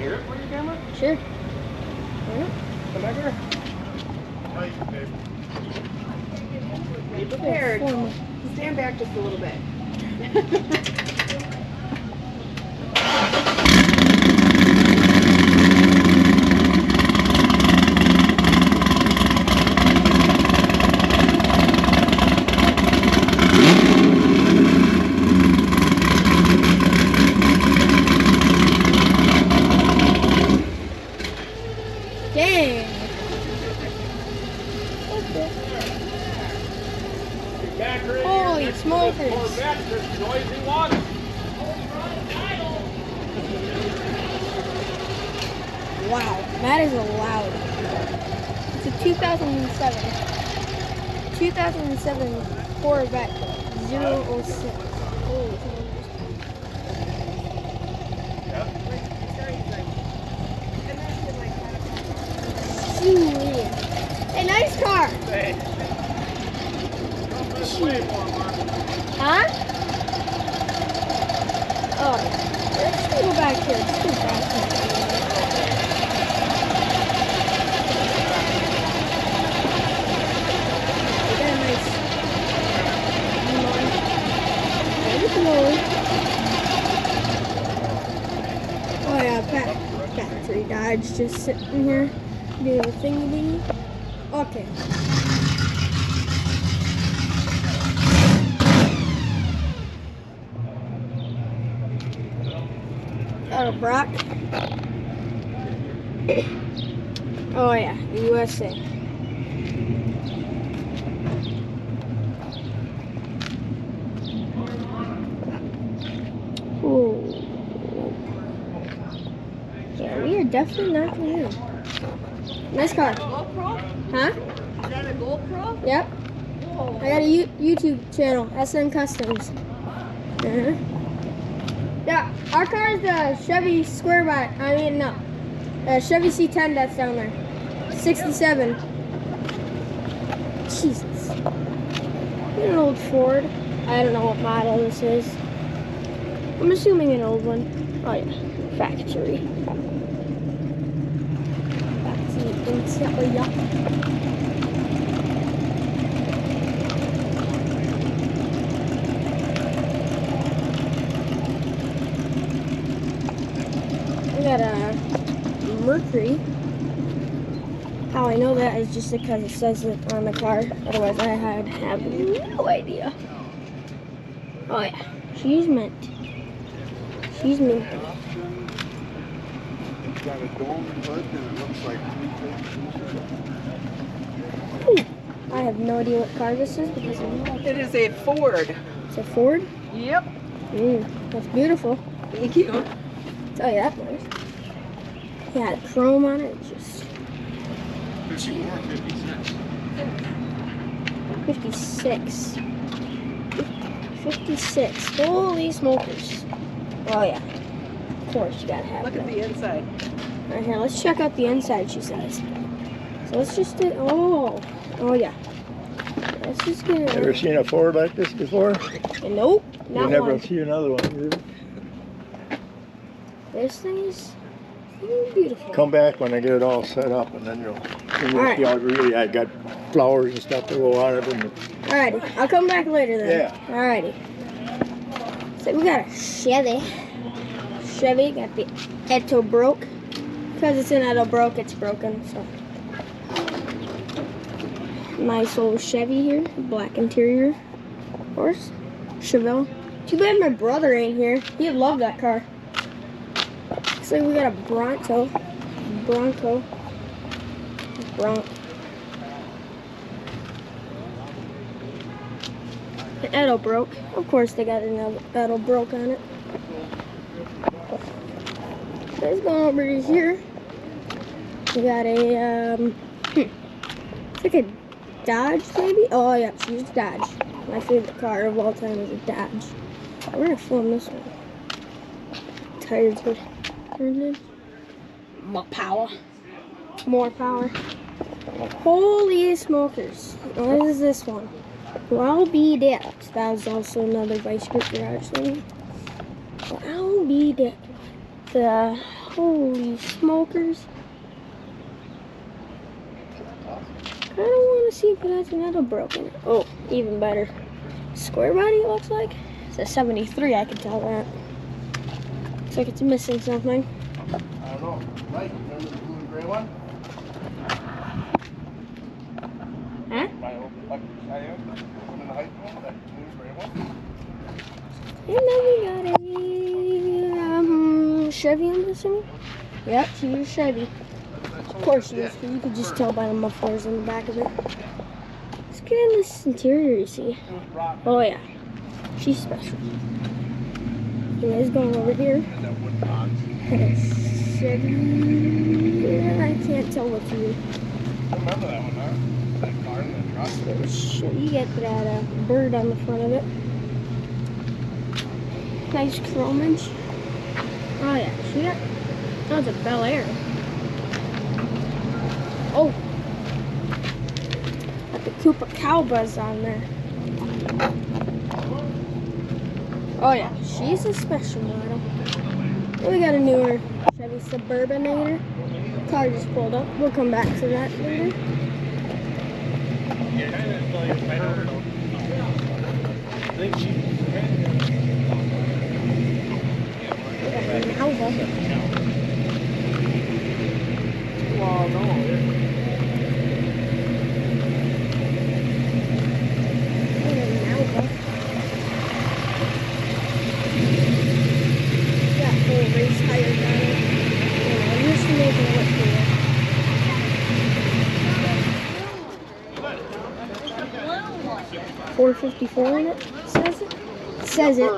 hear it for your camera? Sure. Come back here. Be prepared. Stand back just a little bit. Dang. Holy smokers. Noisy water. Wow, that is loud. It's a 2007 Corvette 006. Holy smokers. Shoot. Hey, nice car. Huh? Oh, let's go back here. Let's go back here. We got a nice Oh yeah, factory Dodge just sitting here doing a thingy dingy. Okay. Brock. Oh yeah, the USA. Ooh. Yeah, we are definitely not gonna win. Nice car. GoPro? Huh? Is that a GoPro? Yep. Whoa. I got a YouTube channel, SN Customs. Yeah, our car is the Chevy Squareback. I mean, no. Chevy C10 that's down there. 67. Jesus. An old Ford. I don't know what model this is. I'm assuming an old one. Oh yeah, factory. Factory interior. We got a Mercury. How I know that is just because it says it on the car. Otherwise, I have no idea. Oh yeah, she's mint. She's mint. It's got a dome hood and it looks like I have no idea what car this is because I know It is a Ford. it's a Ford. Yep. That's beautiful. Thank you. I'll tell you that much. Yeah, the chrome on it, just 56. 56. Holy smokers. Oh yeah. Of course you gotta have Look that. at the inside. Right here, let's check out the inside, she says. So let's just do, oh yeah. Let's just get it. Ever seen a Ford like this before? Nope, You not never one. see another one. Either. This thing is beautiful. Come back when I get it all set up, and then you'll Alright. see how really I got flowers and stuff to go on it. And Alrighty, I'll come back later then. Yeah. Alrighty. So we got a Chevy. Chevy, got the Eto broke. Because it's an Eto broke, it's broken, so. Nice old Chevy here, black interior, of course. Chevelle. Too bad my brother ain't here. He'd love that car. Looks like we got a Bronco. Bronco. The Edo broke. Of course they got another Edo broke on it. Let's go over to here. We got a, it's like a Dodge maybe? Oh yeah, she's Dodge. My favorite car of all time is a Dodge. We're gonna film this one. Tires are turned in. More power. More power. Holy smokers. What is this one? Well, be that. That was also another Vice Grip garage thing. Well, be that. The Holy smokers. I don't want to see if it has another broken. Oh, even better. Square body, it looks like. It's a 73, I can tell that. Looks like it's missing something. I don't know. Mike, remember the blue and gray one? Huh? My old Cheyenne? One in the high school, that blue and gray one? And then we got a Chevy, I'm assuming. Yep, she was Chevy. Of course she was. You could just tell by the mufflers in the back of it. Let's get in this interior, you see. Oh yeah, she's special. Anyways, going over here. Chevy. Yeah, I can't tell what to do. Remember that one, huh? That car and that truck. You get that bird on the front of it. Nice chromage. Oh yeah, see that? That's a Bel Air. Oh, got the Koopa Cowbuzz on there. Oh yeah, she's a special model. And we got a newer Chevy Suburbanator. Car just pulled up. We'll come back to that later. Well, no. Got full race tires on it. I'm just making it look cool. 454 in it, says it? Says it.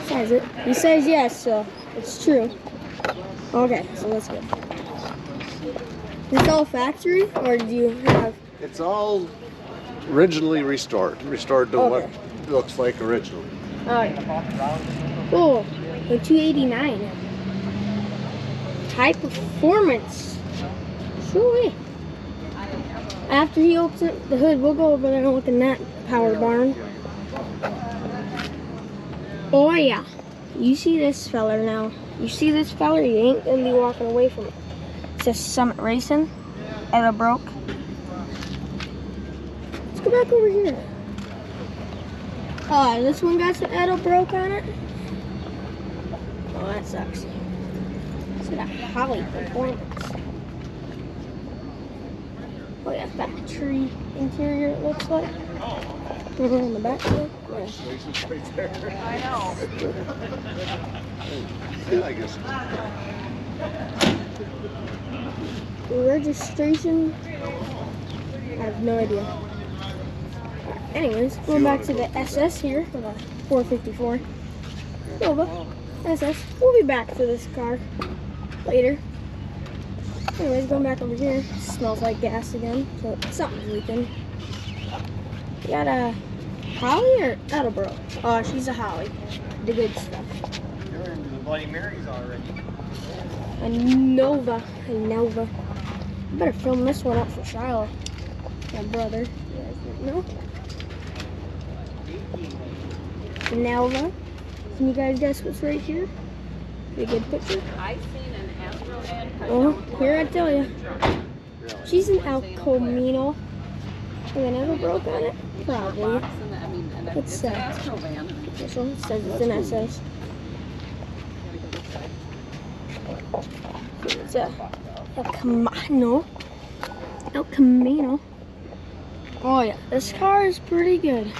Says it. He says yes, so it's true. Okay, so let's go. Is it all factory, or do you have... It's all originally restored. Restored to Okay. what it looks like originally. Oh, yeah. Cool. The 289. High performance. Sweet. After he opens the hood, we'll go over there and look in that power barn. Oh yeah. You see this feller now. You see this feller, you ain't gonna be walking away from it. It says Summit Racing. Ever broke. Let's go back over here. Oh, this one got some Edo broke on it. Oh, that sucks. It's got a Holly performance. Oh yeah, factory interior it looks like. In the back there. Yeah. I know. Yeah, I guess. The registration, I have no idea. Anyways, going back to the SS here for the 454 Nova SS. We'll be back to this car later. Anyways, going back over here. Smells like gas again, so something's leaking. You got a Holly or Attleboro? Oh, she's a Holly. The good stuff. You're into the Bloody Marys already. A Nova. A Nova. I better film this one up for Shiloh. My brother. You guys might know. A Nova. Can you guys guess what's right here? A good picture? I've seen an Astro ad. Oh, here I tell you. She's an El Camino. Have I never broke on it? Probably. It's Astro van. this one says it's an SS. It's a El Camino. El Camino. Oh yeah, this car is pretty good.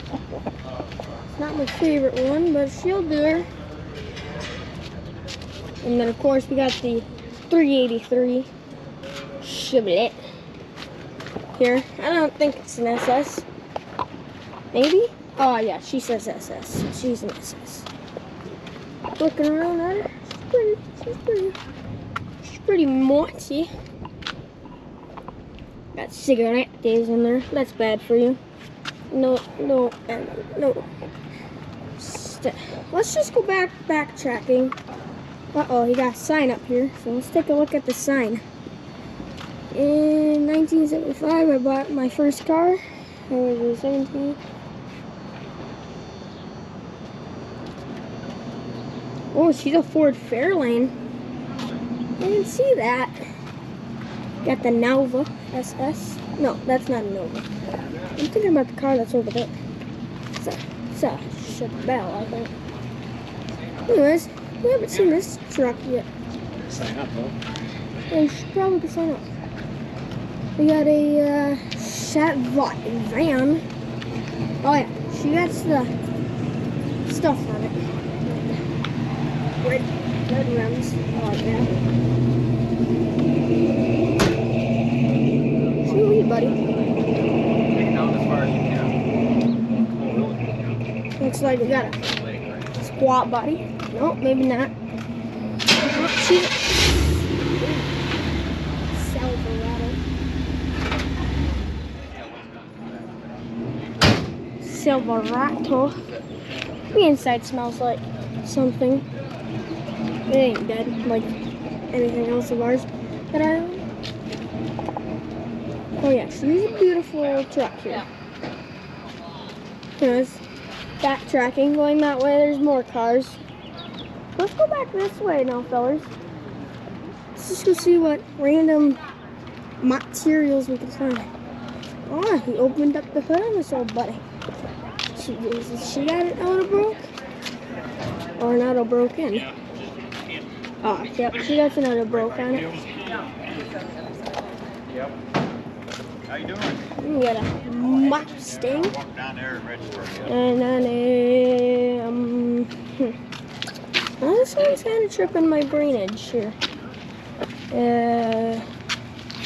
It's not my favorite one, but she'll do her. And then of course we got the 383 Chevrolet here. I don't think it's an SS. Maybe? Oh yeah, she says SS. She's an SS. Looking around at her, she's pretty mossy. Got cigarette days in there. That's bad for you. No, no, and no. Let's just go backtracking. Uh-oh, he got a sign up here. So let's take a look at the sign. In 1975, I bought my first car. I was 17. Oh, she's a Ford Fairlane. didn't see that. Got the Nova SS. No, that's not a Nova. I'm thinking about the car that's over there. It's a Chevelle, I think. Anyways, we haven't seen this truck yet. Sign up, huh? Yeah, you should probably go sign up. We got a Chevrolet van. Oh yeah, she got the stuff on it. Red rims. I like that. Sweet, buddy. Take it down as far as you can. Looks like we got a squat body. No, maybe not. Oh, she's Silverado. The inside smells like something. It ain't dead like anything else of ours. But oh yeah, she's a beautiful truck here. There's backtracking, going that way. There's more cars. Let's go back this way now, fellas. Let's just go see what random materials we can find. Oh, he opened up the hood on this old buddy. She got it auto broke? Or an auto broken? Oh, yep, she got an auto broke on it. Yep. How you doing? We got a Mustang. Walk down there and register. And then oh, this one's kind of tripping my brainage here.